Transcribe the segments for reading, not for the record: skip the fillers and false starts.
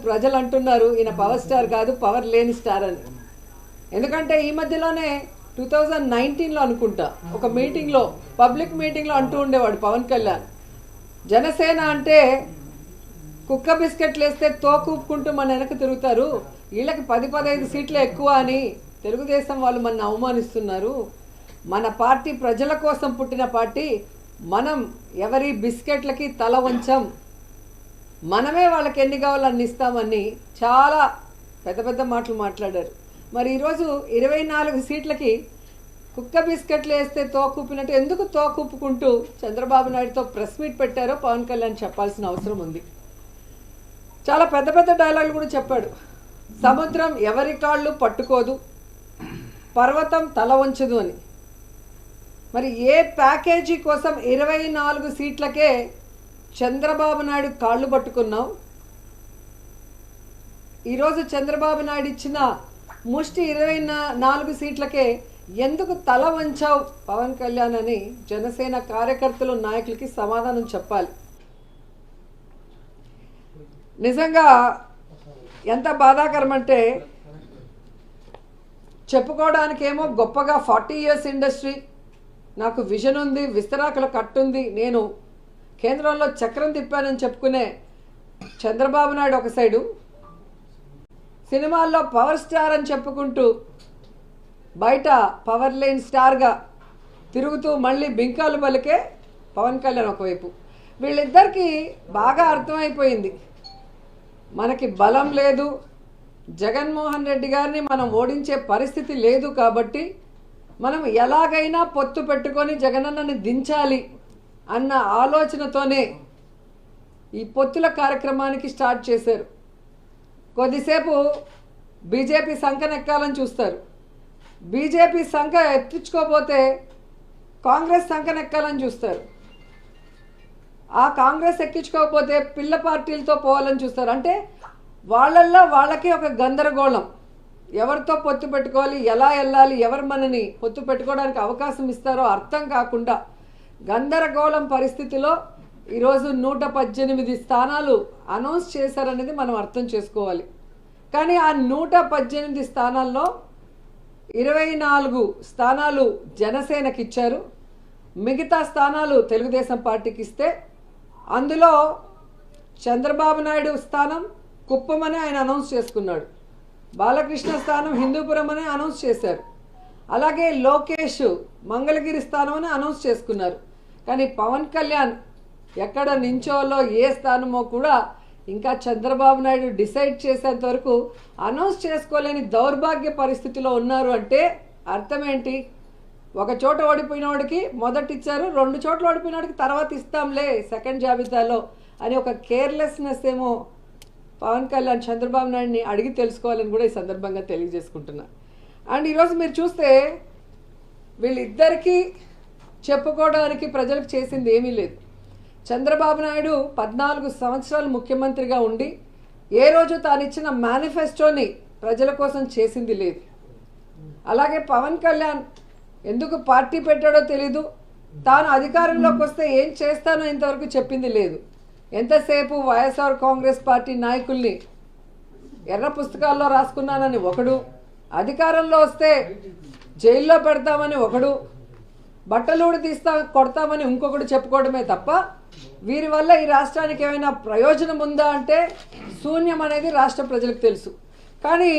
ప్రజలు అంటున్నారు ఈయన పవర్ స్టార్ కాదు, పవర్ లేని స్టార్ అని. ఎందుకంటే ఈ మధ్యలోనే 2019లో అనుకుంటా ఒక మీటింగ్లో, పబ్లిక్ మీటింగ్లో అంటూ ఉండేవాడు పవన్ కళ్యాణ్, జనసేన అంటే కుక్క బిస్కెట్లు వేస్తే తోకూపుకుంటూ మన వెనక తిరుగుతారు, వీళ్ళకి 10-15 సీట్లు ఎక్కువ అని తెలుగుదేశం వాళ్ళు మన అవమానిస్తున్నారు, మన పార్టీ ప్రజల కోసం పుట్టిన పార్టీ, మనం ఎవరి బిస్కెట్లకి తల వంచం, మనమే వాళ్ళకి ఎన్ని కావాలో అన్ని ఇస్తామని చాలా పెద్ద పెద్ద మాటలు మాట్లాడారు. మరి ఈరోజు 24 సీట్లకి కుక్క బిస్కెట్లు వేస్తే తోకూపినట్టు ఎందుకు తోకూపుకుంటూ చంద్రబాబు నాయుడుతో ప్రెస్ మీట్ పెట్టారో పవన్ కళ్యాణ్ చెప్పాల్సిన అవసరం ఉంది. చాలా పెద్ద పెద్ద డైలాగులు కూడా చెప్పాడు. సముద్రం ఎవరి కాళ్ళు పట్టుకోదు, పర్వతం తల వంచదు అని. మరి ఏ ప్యాకేజీ కోసం 24 సీట్లకే చంద్రబాబు నాయుడు కాళ్ళు పట్టుకున్నావు? ఈరోజు చంద్రబాబు నాయుడు ఇచ్చిన ముష్టి 24 సీట్లకే ఎందుకు తల వంచావు పవన్ కళ్యాణ్ అని జనసేన కార్యకర్తలు నాయకులకి సమాధానం చెప్పాలి. నిజంగా ఎంత బాధాకరం అంటే, చెప్పుకోవడానికేమో గొప్పగా 40 years ఇండస్ట్రీ, నాకు విజన్ ఉంది, విస్తరాకుల కట్టుంది, నేను కేంద్రంలో చక్రం తిప్పానని చెప్పుకునే చంద్రబాబు నాయుడు ఒక సైడు, సినిమాల్లో పవర్ స్టార్ అని చెప్పుకుంటూ బయట పవర్ లేని స్టార్గా తిరుగుతూ మళ్ళీ బింకాలు పలికే పవన్ కళ్యాణ్ ఒకవైపు. వీళ్ళిద్దరికీ బాగా అర్థమైపోయింది, మనకి బలం లేదు, జగన్మోహన్ రెడ్డి గారిని మనం ఓడించే పరిస్థితి లేదు, కాబట్టి మనం ఎలాగైనా పొత్తు పెట్టుకొని జగనన్నని దించాలి అన్న ఆలోచనతోనే ఈ పొత్తుల కార్యక్రమానికి స్టార్ట్ చేశారు. కొద్దిసేపు బీజేపీ సంకనెక్కాలని చూస్తారు, బీజేపీ సంఖ ఎత్తించుకోపోతే కాంగ్రెస్ సంకనెక్కాలని చూస్తారు, ఆ కాంగ్రెస్ ఎక్కించుకోకపోతే పిల్ల పార్టీలతో పోవాలని చూస్తారు. అంటే వాళ్ళల్లో వాళ్ళకి ఒక గందరగోళం, ఎవరితో పొత్తు పెట్టుకోవాలి, ఎలా వెళ్ళాలి, ఎవరు మనని పొత్తు పెట్టుకోవడానికి అవకాశం ఇస్తారో అర్థం కాకుండా గందరగోళం పరిస్థితిలో ఈరోజు 118 స్థానాలు అనౌన్స్ చేశారనేది మనం అర్థం చేసుకోవాలి. కానీ ఆ 118 స్థానాల్లో 24 స్థానాలు జనసేనకి ఇచ్చారు, మిగతా స్థానాలు తెలుగుదేశం పార్టీకి ఇస్తే అందులో చంద్రబాబు నాయుడు స్థానం కుప్పమని ఆయన అనౌన్స్ చేసుకున్నాడు, బాలకృష్ణ స్థానం హిందూపురం అని అనౌన్స్ చేశారు, అలాగే లోకేష్ మంగళగిరి స్థానం అని అనౌన్స్ చేసుకున్నారు. కానీ పవన్ కళ్యాణ్ ఎక్కడ నించోలో ఏ స్థానమో కూడా ఇంకా చంద్రబాబు నాయుడు డిసైడ్ చేసేంత వరకు అనౌన్స్ చేసుకోలేని దౌర్భాగ్య పరిస్థితిలో ఉన్నారు. అంటే అర్థం ఏంటి? ఒక చోట ఓడిపోయిన వాడికి మొదట ఇచ్చారు, 2 చోట్ల ఓడిపోయిన వాడికి తర్వాత ఇస్తాంలే సెకండ్ జాబితాలో అని ఒక కేర్లెస్నెస్ ఏమో పవన్ కళ్యాణ్ చంద్రబాబు నాయుడిని అడిగి తెలుసుకోవాలని కూడా ఈ సందర్భంగా తెలియజేసుకుంటున్నా. అండ్ ఈరోజు మీరు చూస్తే వీళ్ళిద్దరికీ చెప్పుకోవడానికి ప్రజలకు చేసింది ఏమీ లేదు. చంద్రబాబు నాయుడు 14 సంవత్సరాలు ముఖ్యమంత్రిగా ఉండి ఏ రోజు తాను ఇచ్చిన మేనిఫెస్టోని ప్రజల కోసం చేసింది లేదు. అలాగే పవన్ కళ్యాణ్ ఎందుకు పార్టీ పెట్టాడో తెలీదు, తాను అధికారంలోకి వస్తే ఏం చేస్తానో ఇంతవరకు చెప్పింది లేదు. ఎంతసేపు వైఎస్ఆర్ కాంగ్రెస్ పార్టీ నాయకుల్ని ఎర్ర పుస్తకాల్లో రాసుకున్నానని ఒకడు, అధికారంలో వస్తే జైల్లో పెడతామని ఒకడు, బట్టలూడి కొడతామని ఇంకొకడు చెప్పుకోవడమే తప్ప వీరి వల్ల ఈ రాష్ట్రానికి ఏమైనా ప్రయోజనం ఉందా అంటే శూన్యం అనేది రాష్ట్ర ప్రజలకు తెలుసు. కానీ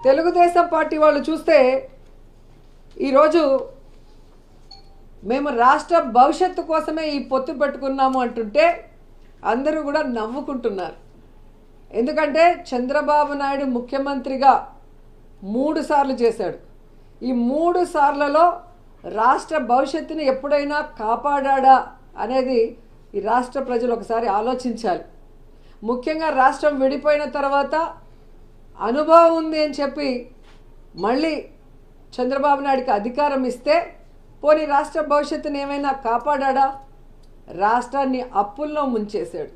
తెలుగుదేశం పార్టీ వాళ్ళు చూస్తే ఈరోజు మేము రాష్ట్ర భవిష్యత్తు కోసమే ఈ పొత్తు పెట్టుకున్నాము అంటుంటే అందరూ కూడా నవ్వుకుంటున్నారు. ఎందుకంటే చంద్రబాబు నాయుడు ముఖ్యమంత్రిగా 3 సార్లు చేశాడు. ఈ 3 సార్లలో రాష్ట్ర భవిష్యత్తుని ఎప్పుడైనా కాపాడా అనేది ఈ రాష్ట్ర ప్రజలు ఒకసారి ఆలోచించాలి. ముఖ్యంగా రాష్ట్రం విడిపోయిన తర్వాత అనుభవం ఉంది అని చెప్పి మళ్ళీ చంద్రబాబు నాయుడికి అధికారం ఇస్తే పోనీ రాష్ట్ర భవిష్యత్తుని ఏమైనా కాపాడా? రాష్ట్రాన్ని అప్పుల్లో ముంచేశాడు.